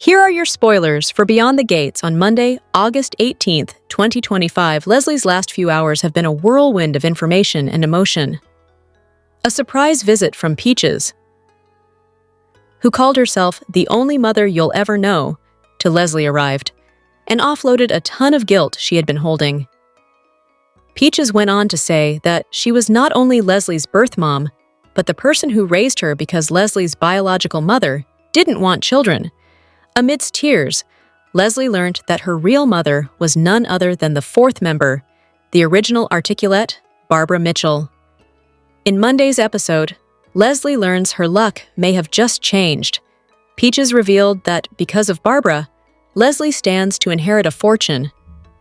Here are your spoilers for Beyond the Gates on Monday, August 18th, 2025. Leslie's last few hours have been a whirlwind of information and emotion. A surprise visit from Peaches, who called herself the only mother you'll ever know, to Leslie arrived, and offloaded a ton of guilt she had been holding. Peaches went on to say that she was not only Leslie's birth mom, but the person who raised her because Leslie's biological mother didn't want children. Amidst tears, Leslie learned that her real mother was none other than the fourth member, the original articulate, Barbara Mitchell. In Monday's episode, Leslie learns her luck may have just changed. Peaches revealed that because of Barbara, Leslie stands to inherit a fortune.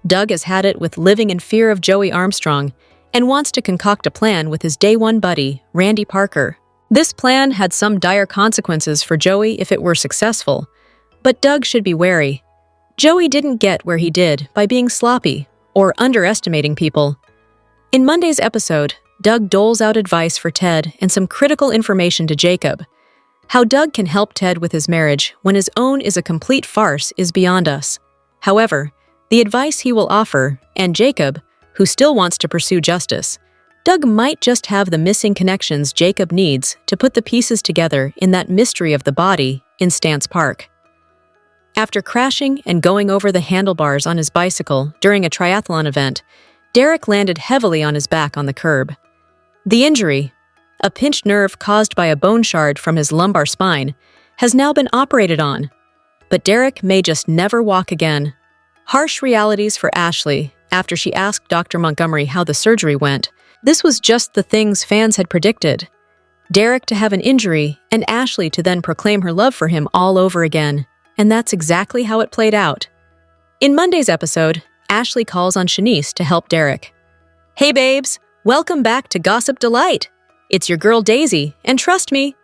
Doug has had it with living in fear of Joey Armstrong and wants to concoct a plan with his day-one buddy, Randy Parker. This plan had some dire consequences for Joey if it were successful, but Doug should be wary. Joey didn't get where he did by being sloppy or underestimating people. In Monday's episode, Doug doles out advice for Ted and some critical information to Jacob. How Doug can help Ted with his marriage when his own is a complete farce is beyond us. However, the advice he will offer, and Jacob, who still wants to pursue justice, Doug might just have the missing connections Jacob needs to put the pieces together in that mystery of the body in Stance Park. After crashing and going over the handlebars on his bicycle during a triathlon event, Derek landed heavily on his back on the curb. The injury, a pinched nerve caused by a bone shard from his lumbar spine, has now been operated on, but Derek may just never walk again. Harsh realities for Ashley after she asked Dr. Montgomery how the surgery went. This was just the things fans had predicted. Derek to have an injury and Ashley to then proclaim her love for him all over again. And that's exactly how it played out. In Monday's episode, Ashley calls on Shanice to help Derek. "Hey babes, welcome back to Gossip Delight. It's your girl Daisy, and trust me,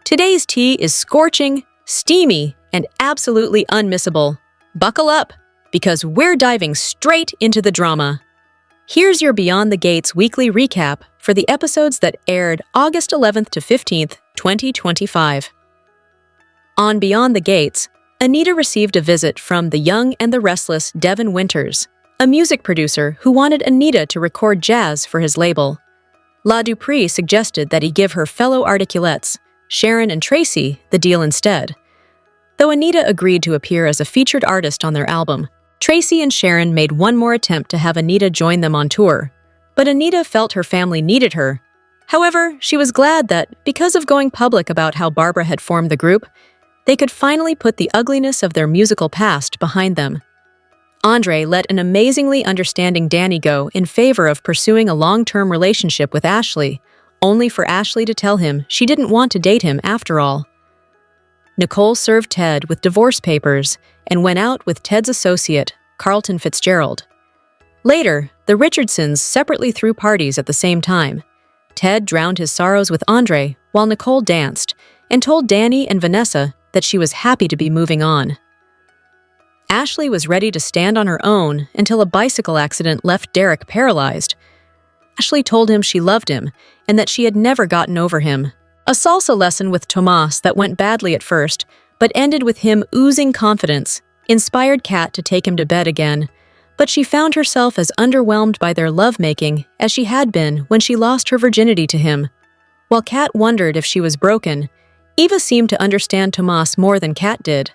today's tea is scorching, steamy, and absolutely unmissable. Buckle up, because we're diving straight into the drama." Here's your Beyond the Gates weekly recap for the episodes that aired August 11th to 15th, 2025. On Beyond the Gates, Anita received a visit from the young and the restless Devin Winters, a music producer who wanted Anita to record jazz for his label. La Dupree suggested that he give her fellow articulettes, Sharon and Tracy, the deal instead. Though Anita agreed to appear as a featured artist on their album, Tracy and Sharon made one more attempt to have Anita join them on tour, but Anita felt her family needed her. However, she was glad that, because of going public about how Barbara had formed the group, they could finally put the ugliness of their musical past behind them. Andre let an amazingly understanding Danny go in favor of pursuing a long-term relationship with Ashley, only for Ashley to tell him she didn't want to date him after all. Nicole served Ted with divorce papers and went out with Ted's associate, Carlton Fitzgerald. Later, the Richardsons separately threw parties at the same time. Ted drowned his sorrows with Andre while Nicole danced and told Danny and Vanessa that she was happy to be moving on. Ashley was ready to stand on her own until a bicycle accident left Derek paralyzed. Ashley told him she loved him and that she had never gotten over him. A salsa lesson with Tomas that went badly at first, but ended with him oozing confidence, inspired Kat to take him to bed again, but she found herself as underwhelmed by their lovemaking as she had been when she lost her virginity to him. While Kat wondered if she was broken, Eva seemed to understand Tomas more than Kat did.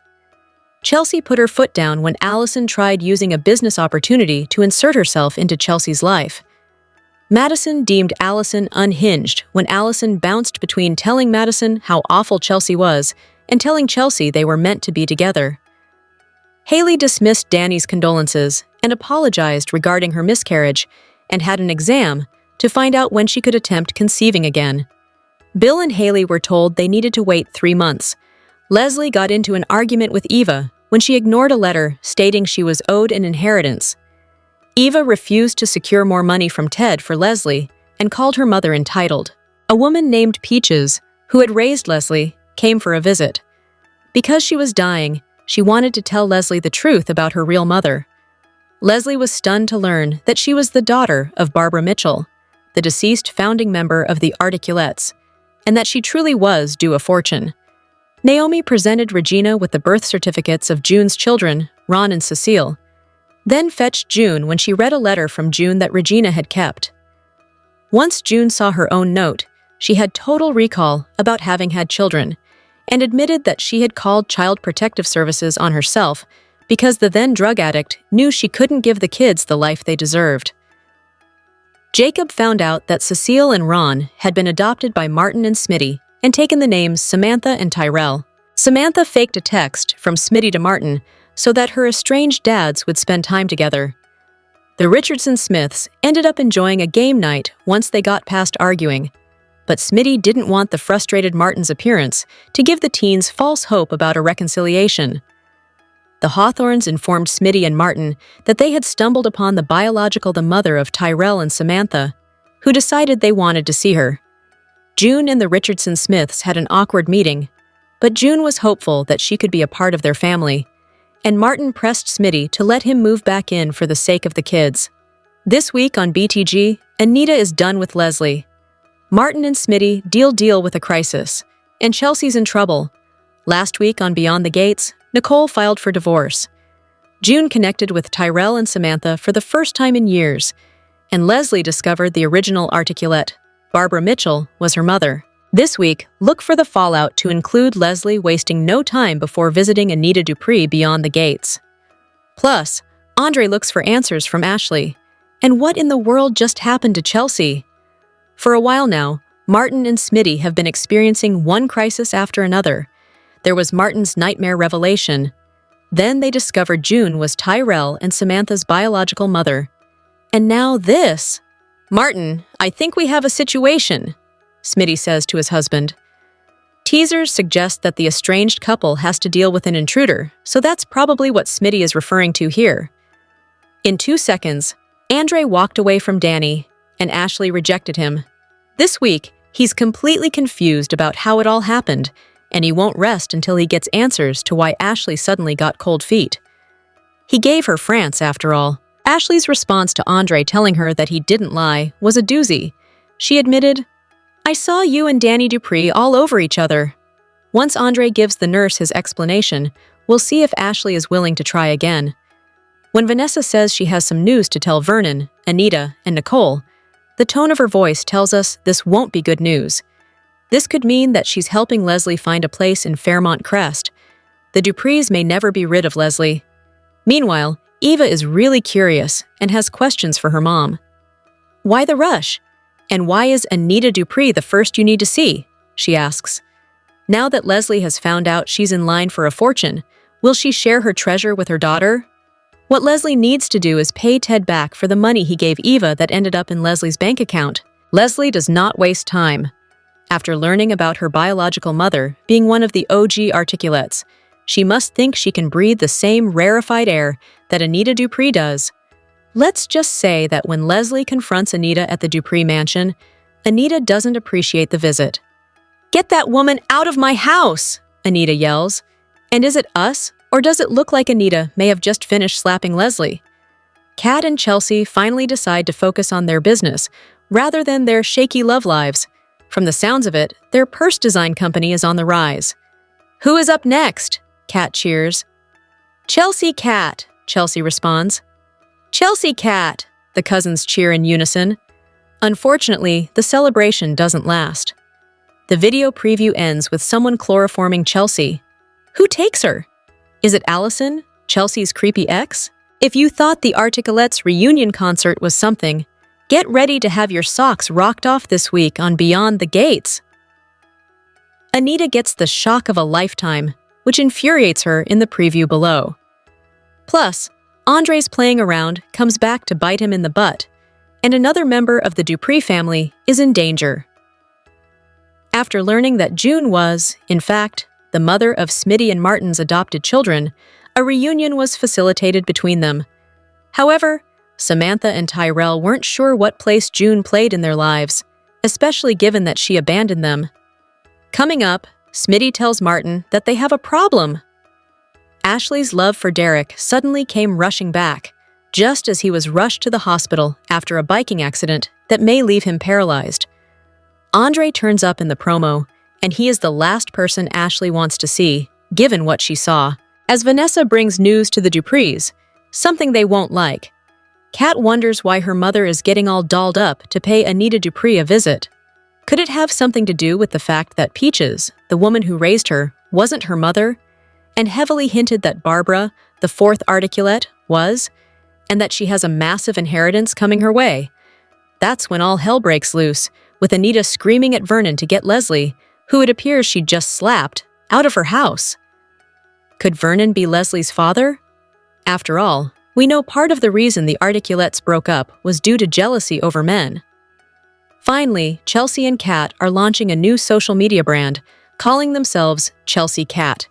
Chelsea put her foot down when Allison tried using a business opportunity to insert herself into Chelsea's life. Madison deemed Allison unhinged when Allison bounced between telling Madison how awful Chelsea was and telling Chelsea they were meant to be together. Haley dismissed Danny's condolences and apologized regarding her miscarriage and had an exam to find out when she could attempt conceiving again. Bill and Haley were told they needed to wait 3 months. Leslie got into an argument with Eva when she ignored a letter stating she was owed an inheritance. Eva refused to secure more money from Ted for Leslie and called her mother entitled. A woman named Peaches, who had raised Leslie, came for a visit. Because she was dying, she wanted to tell Leslie the truth about her real mother. Leslie was stunned to learn that she was the daughter of Barbara Mitchell, the deceased founding member of the Articulettes, and that she truly was due a fortune. Naomi presented Regina with the birth certificates of June's children, Ron and Cecile, then fetched June when she read a letter from June that Regina had kept. Once June saw her own note, she had total recall about having had children, and admitted that she had called Child Protective Services on herself because the then drug addict knew she couldn't give the kids the life they deserved. Jacob found out that Cecile and Ron had been adopted by Martin and Smitty and taken the names Samantha and Tyrell. Samantha faked a text from Smitty to Martin so that her estranged dads would spend time together. The Richardson Smiths ended up enjoying a game night once they got past arguing, but Smitty didn't want the frustrated Martin's appearance to give the teens false hope about a reconciliation. The Hawthorns informed Smitty and Martin that they had stumbled upon the mother of Tyrell and Samantha, who decided they wanted to see her. June and the Richardson Smiths had an awkward meeting, but June was hopeful that she could be a part of their family, and Martin pressed Smitty to let him move back in for the sake of the kids. This week on BTG, Anita is done with Leslie. Martin and Smitty deal with a crisis, and Chelsea's in trouble. Last week on Beyond the Gates, Nicole filed for divorce. June connected with Tyrell and Samantha for the first time in years, and Leslie discovered the original articulate, Barbara Mitchell, was her mother. This week, look for the fallout to include Leslie wasting no time before visiting Anita Dupree beyond the gates. Plus, Andre looks for answers from Ashley. And what in the world just happened to Chelsea? For a while now, Martin and Smitty have been experiencing one crisis after another. There was Martin's nightmare revelation. Then they discovered June was Tyrell and Samantha's biological mother. And now this. "Martin, I think we have a situation," Smitty says to his husband. Teasers suggest that the estranged couple has to deal with an intruder, so that's probably what Smitty is referring to here. In 2 seconds, Andre walked away from Danny, and Ashley rejected him. This week, he's completely confused about how it all happened, and he won't rest until he gets answers to why Ashley suddenly got cold feet. He gave her France, after all. Ashley's response to Andre telling her that he didn't lie was a doozy. She admitted, "I saw you and Danny Dupree all over each other." Once Andre gives the nurse his explanation, we'll see if Ashley is willing to try again. When Vanessa says she has some news to tell Vernon, Anita, and Nicole, the tone of her voice tells us this won't be good news. This could mean that she's helping Leslie find a place in Fairmont Crest. The Duprees may never be rid of Leslie. Meanwhile, Eva is really curious and has questions for her mom. Why the rush? And why is Anita Dupree the first you need to see? She asks. Now that Leslie has found out she's in line for a fortune, will she share her treasure with her daughter? What Leslie needs to do is pay Ted back for the money he gave Eva that ended up in Leslie's bank account. Leslie does not waste time. After learning about her biological mother being one of the OG articulates, she must think she can breathe the same rarefied air that Anita Dupree does. Let's just say that when Leslie confronts Anita at the Dupree mansion, Anita doesn't appreciate the visit. "Get that woman out of my house!" Anita yells. And is it us, or does it look like Anita may have just finished slapping Leslie? Kat and Chelsea finally decide to focus on their business, rather than their shaky love lives. From the sounds of it, their purse design company is on the rise. "Who is up next?" Kat cheers. "Chelsea Kat," Chelsea responds. "Chelsea Kat," the cousins cheer in unison. Unfortunately, the celebration doesn't last. The video preview ends with someone chloroforming Chelsea. Who takes her? Is it Allison, Chelsea's creepy ex? If you thought the Articulates reunion concert was something, get ready to have your socks rocked off this week on Beyond the Gates. Anita gets the shock of a lifetime, which infuriates her in the preview below. Plus, Andre's playing around comes back to bite him in the butt, and another member of the Dupree family is in danger. After learning that June was, in fact, the mother of Smitty and Martin's adopted children, a reunion was facilitated between them. However, Samantha and Tyrell weren't sure what place June played in their lives, especially given that she abandoned them. Coming up, Smitty tells Martin that they have a problem. Ashley's love for Derek suddenly came rushing back, just as he was rushed to the hospital after a biking accident that may leave him paralyzed. Andre turns up in the promo, and he is the last person Ashley wants to see, given what she saw. As Vanessa brings news to the Duprees, something they won't like, Kat wonders why her mother is getting all dolled up to pay Anita Dupree a visit. Could it have something to do with the fact that Peaches, the woman who raised her, wasn't her mother, and heavily hinted that Barbara, the fourth articulate, was, and that she has a massive inheritance coming her way? That's when all hell breaks loose, with Anita screaming at Vernon to get Leslie, who it appears she'd just slapped, out of her house. Could Vernon be Leslie's father? After all, we know part of the reason the articulates broke up was due to jealousy over men. Finally, Chelsea and Kat are launching a new social media brand, calling themselves Chelsea Kat.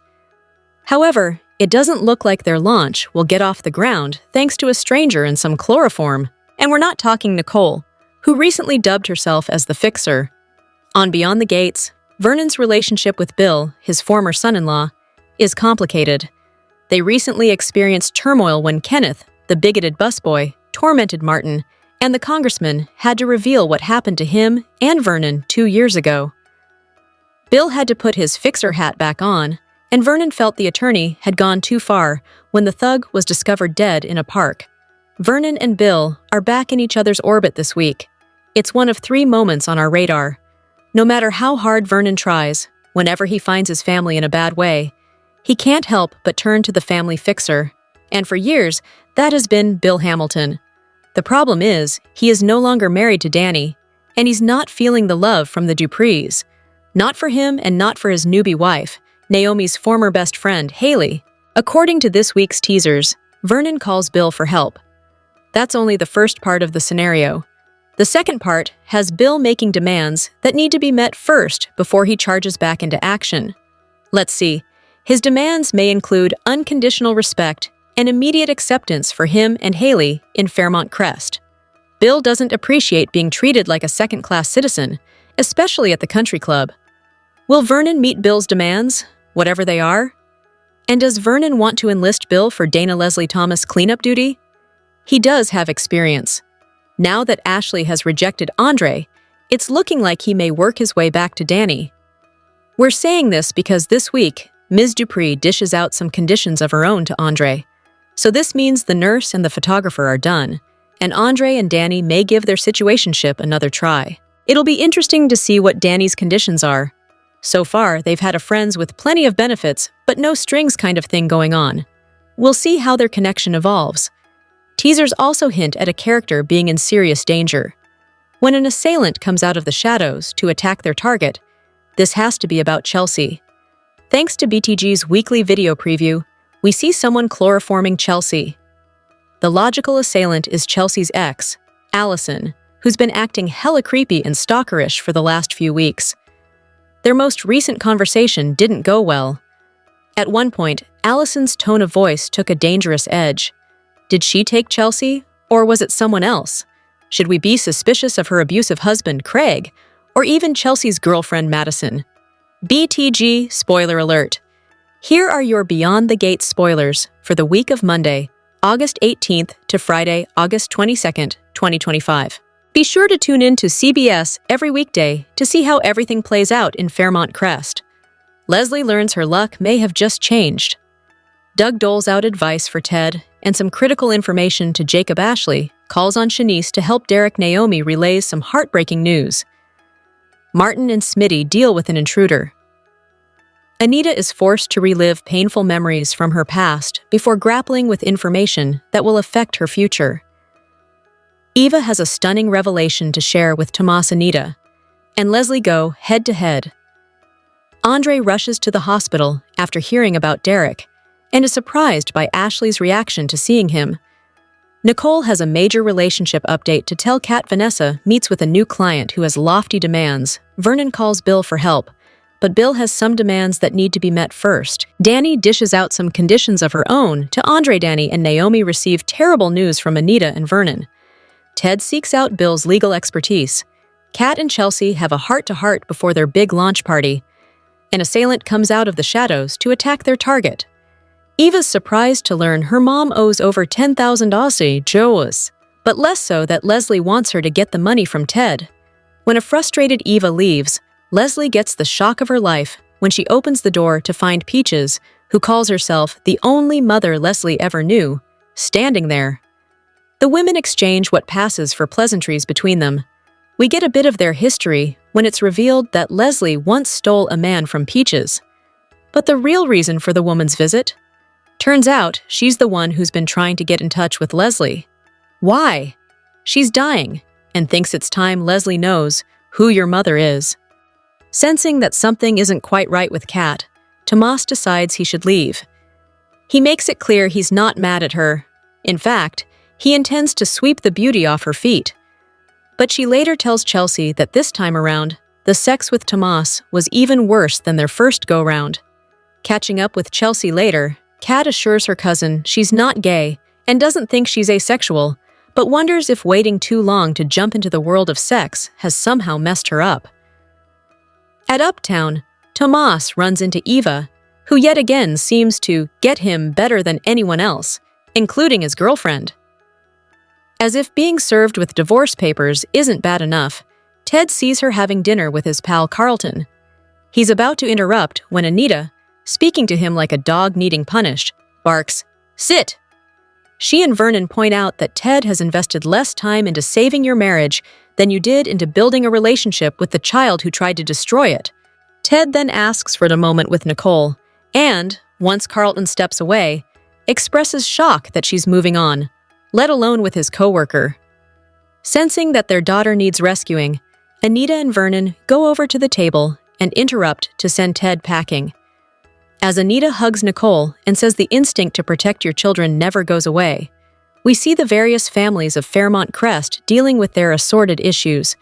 However, it doesn't look like their launch will get off the ground thanks to a stranger in some chloroform. And we're not talking Nicole, who recently dubbed herself as the Fixer. On Beyond the Gates, Vernon's relationship with Bill, his former son-in-law, is complicated. They recently experienced turmoil when Kenneth, the bigoted busboy, tormented Martin, and the congressman had to reveal what happened to him and Vernon 2 years ago. Bill had to put his fixer hat back on, and Vernon felt the attorney had gone too far when the thug was discovered dead in a park. Vernon and Bill are back in each other's orbit this week. It's one of 3 moments on our radar. No matter how hard Vernon tries, whenever he finds his family in a bad way, he can't help but turn to the family fixer. And for years, that has been Bill Hamilton. The problem is, he is no longer married to Danny, and he's not feeling the love from the Duprees. Not for him and not for his newbie wife, Naomi's former best friend, Haley. According to this week's teasers, Vernon calls Bill for help. That's only the first part of the scenario. The second part has Bill making demands that need to be met first before he charges back into action. Let's see. His demands may include unconditional respect and immediate acceptance for him and Haley in Fairmont Crest. Bill doesn't appreciate being treated like a second-class citizen, especially at the country club. Will Vernon meet Bill's demands, whatever they are? And does Vernon want to enlist Bill for Dana Leslie Thomas cleanup duty? He does have experience. Now that Ashley has rejected Andre, it's looking like he may work his way back to Danny. We're saying this because this week, Ms. Dupree dishes out some conditions of her own to Andre. So this means the nurse and the photographer are done, and Andre and Danny may give their situationship another try. It'll be interesting to see what Danny's conditions are. So far, they've had a friends with plenty of benefits, but no strings kind of thing going on. We'll see how their connection evolves. Teasers also hint at a character being in serious danger. When an assailant comes out of the shadows to attack their target, this has to be about Chelsea. Thanks to BTG's weekly video preview, we see someone chloroforming Chelsea. The logical assailant is Chelsea's ex, Allison, who's been acting hella creepy and stalkerish for the last few weeks. Their most recent conversation didn't go well. At one point, Allison's tone of voice took a dangerous edge. Did she take Chelsea, or was it someone else? Should we be suspicious of her abusive husband, Craig, or even Chelsea's girlfriend, Madison? BTG spoiler alert. Here are your Beyond the Gates spoilers for the week of Monday, August 18th to Friday, August 22nd, 2025. Be sure to tune in to CBS every weekday to see how everything plays out in Fairmont Crest. Leslie learns her luck may have just changed. Doug doles out advice for Ted and some critical information to Jacob Ashley, calls on Shanice to help Derek Naomi relays some heartbreaking news. Martin and Smitty deal with an intruder. Anita is forced to relive painful memories from her past before grappling with information that will affect her future. Eva has a stunning revelation to share with Tomas and Anita, and Leslie go head-to-head. Andre rushes to the hospital after hearing about Derek and is surprised by Ashley's reaction to seeing him. Nicole has a major relationship update to tell Kat Vanessa meets with a new client who has lofty demands. Vernon calls Bill for help, but Bill has some demands that need to be met first. Danny dishes out some conditions of her own to Andre. Danny and Naomi receive terrible news from Anita and Vernon. Ted seeks out Bill's legal expertise. Kat and Chelsea have a heart-to-heart before their big launch party. An assailant comes out of the shadows to attack their target. Eva's surprised to learn her mom owes over 10,000 Aussie Woes, but less so that Leslie wants her to get the money from Ted. When a frustrated Eva leaves, Leslie gets the shock of her life when she opens the door to find Peaches, who calls herself the only mother Leslie ever knew, standing there. The women exchange what passes for pleasantries between them. We get a bit of their history when it's revealed that Leslie once stole a man from Peaches. But the real reason for the woman's visit? Turns out she's the one who's been trying to get in touch with Leslie. Why? She's dying and thinks it's time Leslie knows who your mother is. Sensing that something isn't quite right with Kat, Tomas decides he should leave. He makes it clear he's not mad at her. In fact, he intends to sweep the beauty off her feet. But she later tells Chelsea that this time around, the sex with Tomas was even worse than their first go-round. Catching up with Chelsea later, Kat assures her cousin she's not gay and doesn't think she's asexual, but wonders if waiting too long to jump into the world of sex has somehow messed her up. At Uptown, Tomas runs into Eva, who yet again seems to get him better than anyone else, including his girlfriend. As if being served with divorce papers isn't bad enough, Ted sees her having dinner with his pal Carlton. He's about to interrupt when Anita, speaking to him like a dog needing punished, barks, "Sit!" She and Vernon point out that Ted has invested less time into saving your marriage than you did into building a relationship with the child who tried to destroy it. Ted then asks for a moment with Nicole, and, once Carlton steps away, expresses shock that she's moving on, let alone with his coworker. Sensing that their daughter needs rescuing, Anita and Vernon go over to the table and interrupt to send Ted packing. As Anita hugs Nicole and says the instinct to protect your children never goes away, we see the various families of Fairmont Crest dealing with their assorted issues.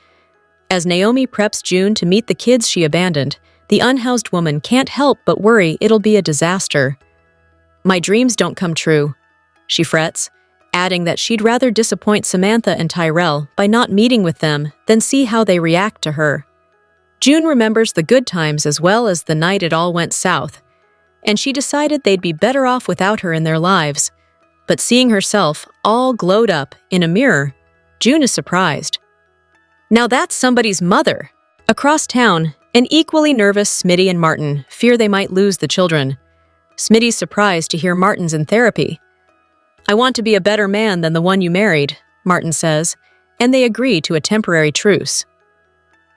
As Naomi preps June to meet the kids she abandoned, the unhoused woman can't help but worry it'll be a disaster. "My dreams don't come true," she frets, adding that she'd rather disappoint Samantha and Tyrell by not meeting with them than see how they react to her. June remembers the good times as well as the night it all went south, and she decided they'd be better off without her in their lives. But seeing herself all glowed up in a mirror, June is surprised. Now that's somebody's mother. Across town, an equally nervous Smitty and Martin fear they might lose the children. Smitty's surprised to hear Martin's in therapy. "I want to be a better man than the one you married," Martin says, and they agree to a temporary truce.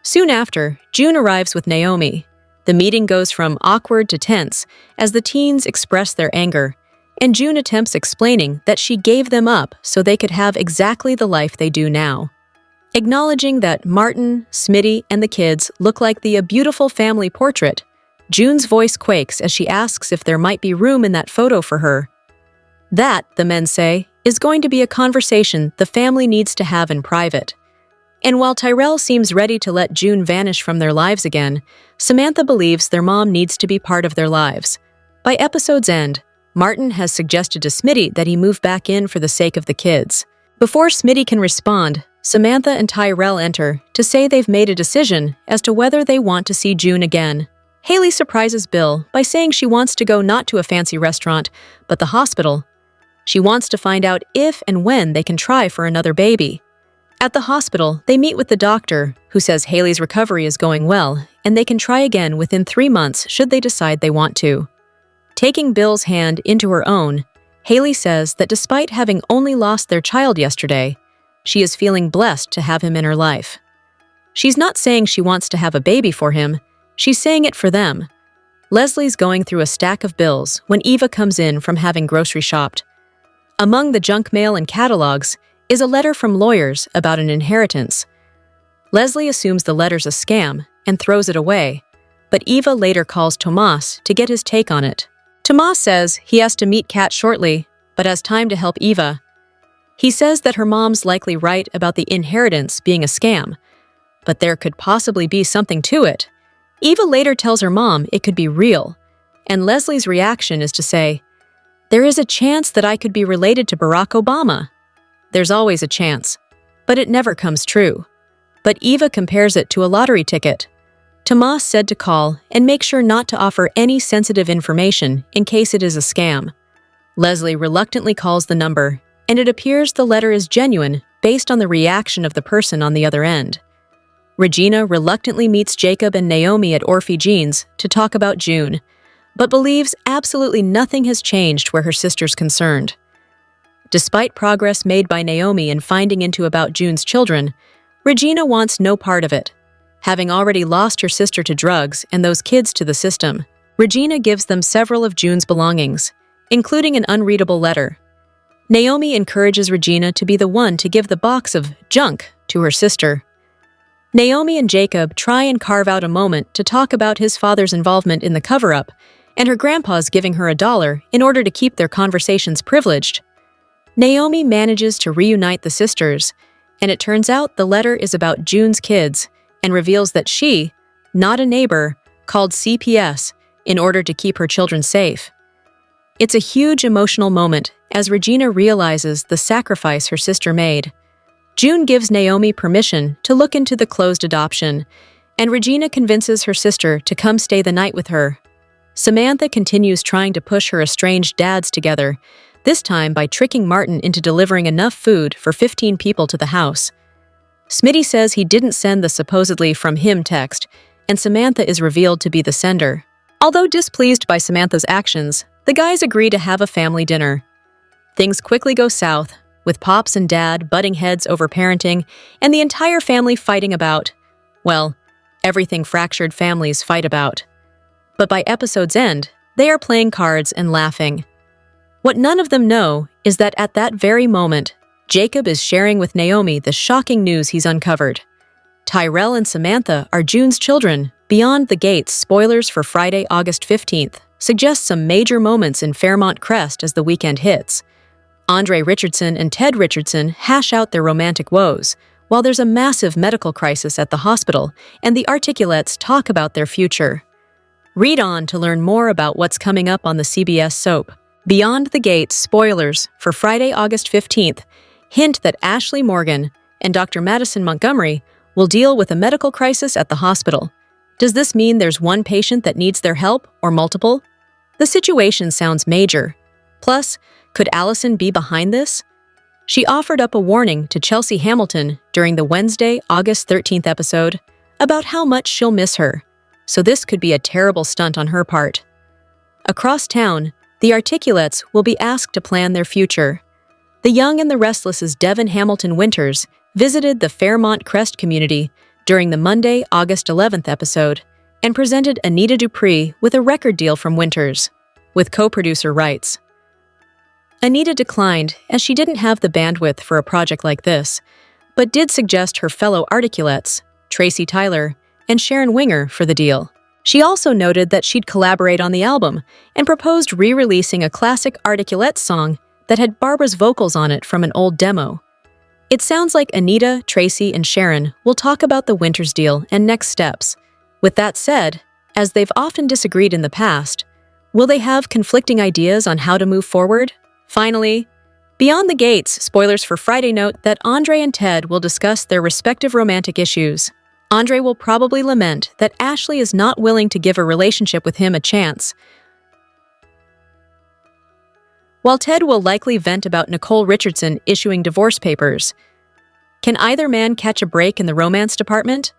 Soon after, June arrives with Naomi. The meeting goes from awkward to tense as the teens express their anger, and June attempts explaining that she gave them up so they could have exactly the life they do now. Acknowledging that Martin, Smitty, and the kids look like a beautiful family portrait, June's voice quakes as she asks if there might be room in that photo for her. That, the men say, is going to be a conversation the family needs to have in private. And while Tyrell seems ready to let June vanish from their lives again, Samantha believes their mom needs to be part of their lives. By episode's end, Martin has suggested to Smitty that he move back in for the sake of the kids. Before Smitty can respond, Samantha and Tyrell enter to say they've made a decision as to whether they want to see June again. Haley surprises Bill by saying she wants to go not to a fancy restaurant, but the hospital. She wants to find out if and when they can try for another baby. At the hospital, they meet with the doctor, who says Haley's recovery is going well, and they can try again within 3 months should they decide they want to. Taking Bill's hand into her own, Haley says that despite having only lost their child yesterday, she is feeling blessed to have him in her life. She's not saying she wants to have a baby for him, she's saying it for them. Leslie's going through a stack of bills when Eva comes in from having grocery shopped. Among the junk mail and catalogs is a letter from lawyers about an inheritance. Leslie assumes the letter's a scam and throws it away, but Eva later calls Tomas to get his take on it. Tomas says he has to meet Kat shortly, but has time to help Eva. He says that her mom's likely right about the inheritance being a scam, but there could possibly be something to it. Eva later tells her mom it could be real, and Leslie's reaction is to say, "There is a chance that I could be related to Barack Obama." There's always a chance, but it never comes true. But Eva compares it to a lottery ticket. Tomas said to call and make sure not to offer any sensitive information in case it is a scam. Leslie reluctantly calls the number, and it appears the letter is genuine based on the reaction of the person on the other end. Regina reluctantly meets Jacob and Naomi at Orphe Jean's to talk about June, but believes absolutely nothing has changed where her sister's concerned. Despite progress made by Naomi in finding into about June's children, Regina wants no part of it. Having already lost her sister to drugs and those kids to the system, Regina gives them several of June's belongings, including an unreadable letter. Naomi encourages Regina to be the one to give the box of junk to her sister. Naomi and Jacob try and carve out a moment to talk about his father's involvement in the cover-up, and her grandpa's giving her $1 in order to keep their conversations privileged. Naomi manages to reunite the sisters, and it turns out the letter is about June's kids and reveals that she, not a neighbor, called CPS in order to keep her children safe. It's a huge emotional moment as Regina realizes the sacrifice her sister made. June gives Naomi permission to look into the closed adoption, and Regina convinces her sister to come stay the night with her. Samantha continues trying to push her estranged dads together, this time by tricking Martin into delivering enough food for 15 people to the house. Smitty says he didn't send the supposedly from him text, and Samantha is revealed to be the sender. Although displeased by Samantha's actions, the guys agree to have a family dinner. Things quickly go south, with Pops and Dad butting heads over parenting and the entire family fighting about, well, everything fractured families fight about. But by episode's end, they are playing cards and laughing. What none of them know is that at that very moment, Jacob is sharing with Naomi the shocking news he's uncovered. Tyrell and Samantha are June's children. Beyond the Gates spoilers for Friday, August 15th suggest some major moments in Fairmont Crest as the weekend hits. Andre Richardson and Ted Richardson hash out their romantic woes, while there's a massive medical crisis at the hospital and the Articulates talk about their future. Read on to learn more about what's coming up on the CBS soap. Beyond the Gates spoilers for Friday, August 15th hint that Ashley Morgan and Dr. Madison Montgomery will deal with a medical crisis at the hospital. Does this mean there's one patient that needs their help or multiple? The situation sounds major. Plus, could Allison be behind this? She offered up a warning to Chelsea Hamilton during the Wednesday, August 13th episode about how much she'll miss her, so this could be a terrible stunt on her part. Across town, the Articulates will be asked to plan their future. The Young and the Restless's Devin Hamilton Winters visited the Fairmont Crest community during the Monday, August 11th episode and presented Anita Dupree with a record deal from Winters, with co-producer rights. Anita declined as she didn't have the bandwidth for a project like this, but did suggest her fellow Articulates, Tracy Tyler and Sharon Winger, for the deal. She also noted that she'd collaborate on the album and proposed re-releasing a classic Articulates song that had Barbara's vocals on it from an old demo. It sounds like Anita, Tracy, and Sharon will talk about the Winters deal and next steps. With that said, as they've often disagreed in the past, will they have conflicting ideas on how to move forward? Finally, Beyond the Gates spoilers for Friday note that Andre and Ted will discuss their respective romantic issues. Andre will probably lament that Ashley is not willing to give a relationship with him a chance, while Ted will likely vent about Nicole Richardson issuing divorce papers. Can either man catch a break in the romance department?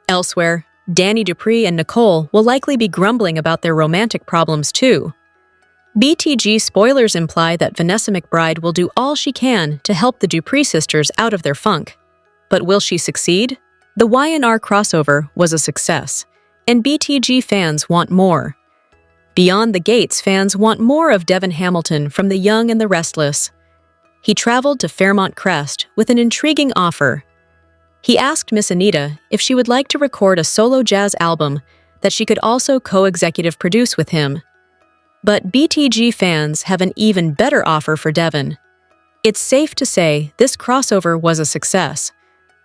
Elsewhere, Danny Dupree and Nicole will likely be grumbling about their romantic problems too. BTG spoilers imply that Vanessa McBride will do all she can to help the Dupree sisters out of their funk. But will she succeed? The Y&R crossover was a success, and BTG fans want more. Beyond the Gates fans want more of Devin Hamilton from The Young and the Restless. He traveled to Fairmont Crest with an intriguing offer. He asked Miss Anita if she would like to record a solo jazz album that she could also co-executive produce with him. But BTG fans have an even better offer for Devin. It's safe to say this crossover was a success.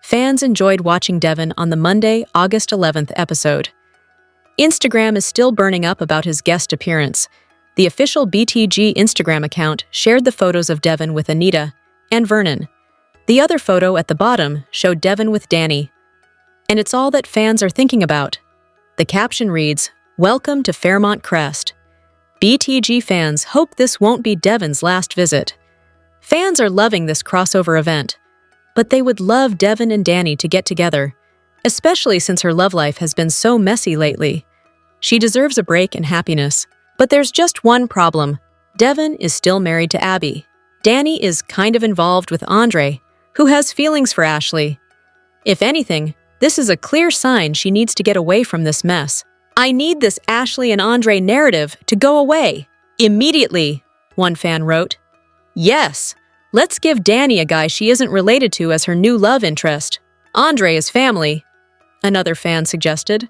Fans enjoyed watching Devin on the Monday, August 11th episode. Instagram is still burning up about his guest appearance. The official BTG Instagram account shared the photos of Devin with Anita and Vernon. The other photo at the bottom showed Devin with Danny. And it's all that fans are thinking about. The caption reads, "Welcome to Fairmont Crest." BTG fans hope this won't be Devin's last visit. Fans are loving this crossover event, but they would love Devin and Danny to get together, especially since her love life has been so messy lately. She deserves a break and happiness. But there's just one problem. Devin is still married to Abby. Danny is kind of involved with Andre, who has feelings for Ashley. If anything, this is a clear sign she needs to get away from this mess. "I need this Ashley and Andre narrative to go away. Immediately," one fan wrote. "Yes, let's give Danny a guy she isn't related to as her new love interest. Andre is family," another fan suggested.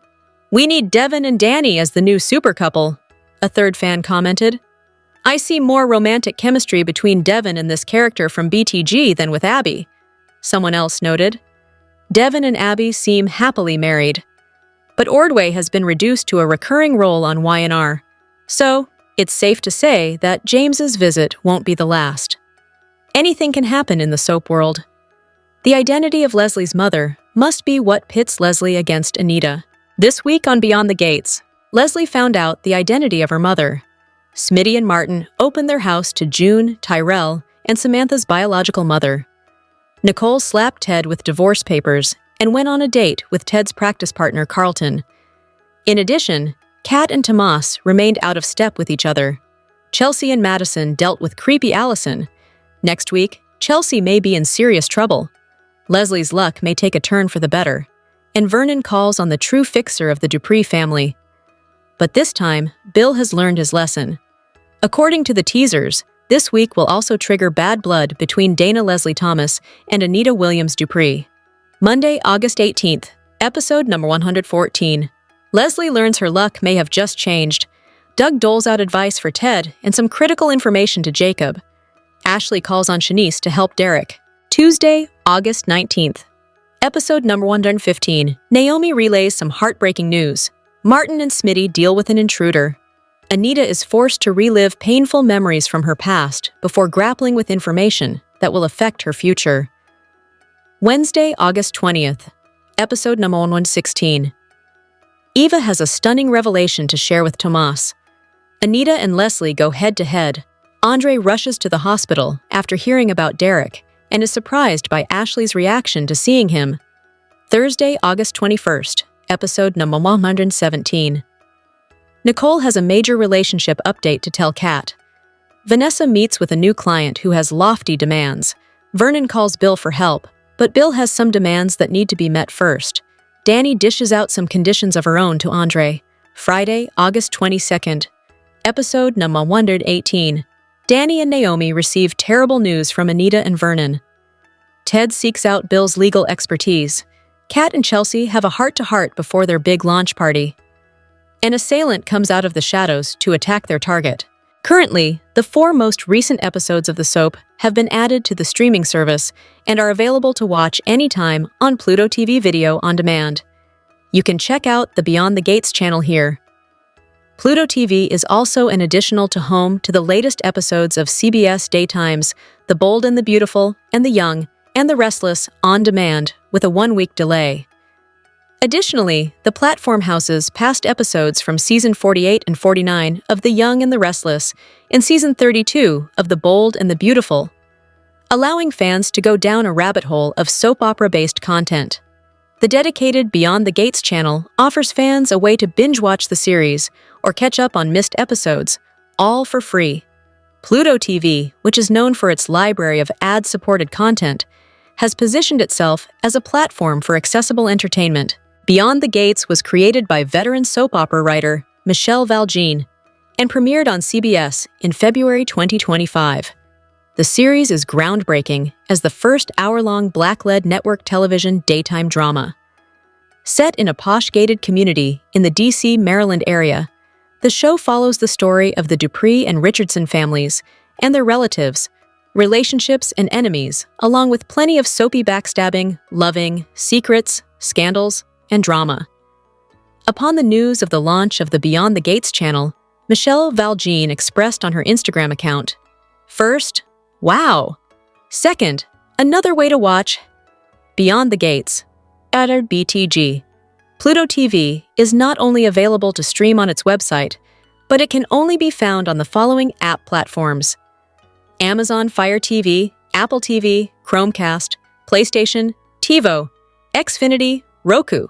"We need Devin and Danny as the new super couple," a third fan commented. "I see more romantic chemistry between Devin and this character from BTG than with Abby," someone else noted. Devin and Abby seem happily married. But Ordway has been reduced to a recurring role on Y&R, so it's safe to say that James's visit won't be the last. Anything can happen in the soap world. The identity of Leslie's mother must be what pits Leslie against Anita. This week on Beyond the Gates, Leslie found out the identity of her mother. Smitty and Martin opened their house to June, Tyrell, and Samantha's biological mother. Nicole slapped Ted with divorce papers and went on a date with Ted's practice partner, Carlton. In addition, Kat and Tomas remained out of step with each other. Chelsea and Madison dealt with creepy Allison. Next week, Chelsea may be in serious trouble. Leslie's luck may take a turn for the better, and Vernon calls on the true fixer of the Dupree family. But this time, Bill has learned his lesson. According to the teasers, this week will also trigger bad blood between Dana Leslie Thomas and Anita Williams Dupree. Monday, August 18th, episode number 114. Leslie learns her luck may have just changed. Doug doles out advice for Ted and some critical information to Jacob. Ashley calls on Shanice to help Derek. Tuesday, August 19th. Episode number 115. Naomi relays some heartbreaking news. Martin and Smitty deal with an intruder. Anita is forced to relive painful memories from her past before grappling with information that will affect her future. Wednesday, August 20th. Episode number 116. Eva has a stunning revelation to share with Tomas. Anita and Leslie go head-to-head. Andre rushes to the hospital after hearing about Derek and is surprised by Ashley's reaction to seeing him. Thursday, August 21st. Episode number 117. Nicole has a major relationship update to tell Kat. Vanessa meets with a new client who has lofty demands. Vernon calls Bill for help, but Bill has some demands that need to be met first. Danny dishes out some conditions of her own to Andre. Friday, August 22nd. Episode number 118. Danny and Naomi receive terrible news from Anita and Vernon. Ted seeks out Bill's legal expertise. Kat and Chelsea have a heart-to-heart before their big launch party. An assailant comes out of the shadows to attack their target. Currently, the 4 most recent episodes of the soap have been added to the streaming service and are available to watch anytime on Pluto TV Video on demand. You can check out the Beyond the Gates channel here. Pluto TV is also an additional to home to the latest episodes of CBS Daytime's The Bold and the Beautiful and the Young and the Restless on demand with a 1-week delay. Additionally, the platform houses past episodes from Season 48 and 49 of The Young and the Restless and Season 32 of The Bold and the Beautiful, allowing fans to go down a rabbit hole of soap opera-based content. The dedicated Beyond the Gates channel offers fans a way to binge-watch the series or catch up on missed episodes, all for free. Pluto TV, which is known for its library of ad-supported content, has positioned itself as a platform for accessible entertainment. Beyond the Gates was created by veteran soap opera writer Michelle Valjean and premiered on CBS in February 2025. The series is groundbreaking as the first hour-long black-led network television daytime drama. Set in a posh-gated community in the D.C., Maryland area, the show follows the story of the Dupree and Richardson families and their relatives, relationships and enemies, along with plenty of soapy backstabbing, loving, secrets, scandals, and drama. Upon the news of the launch of the Beyond the Gates channel, Michelle Valjean expressed on her Instagram account, "First, wow. Second, another way to watch Beyond the Gates, added BTG. Pluto TV is not only available to stream on its website, but it can only be found on the following app platforms: Amazon Fire TV, Apple TV, Chromecast, PlayStation, TiVo, Xfinity, Roku,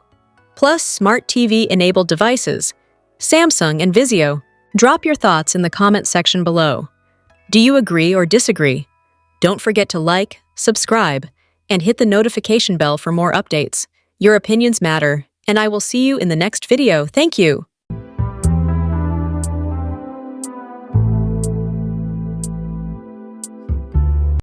plus smart TV-enabled devices, Samsung and Vizio. Drop your thoughts in the comment section below. Do you agree or disagree? Don't forget to like, subscribe, and hit the notification bell for more updates. Your opinions matter, and I will see you in the next video. Thank you.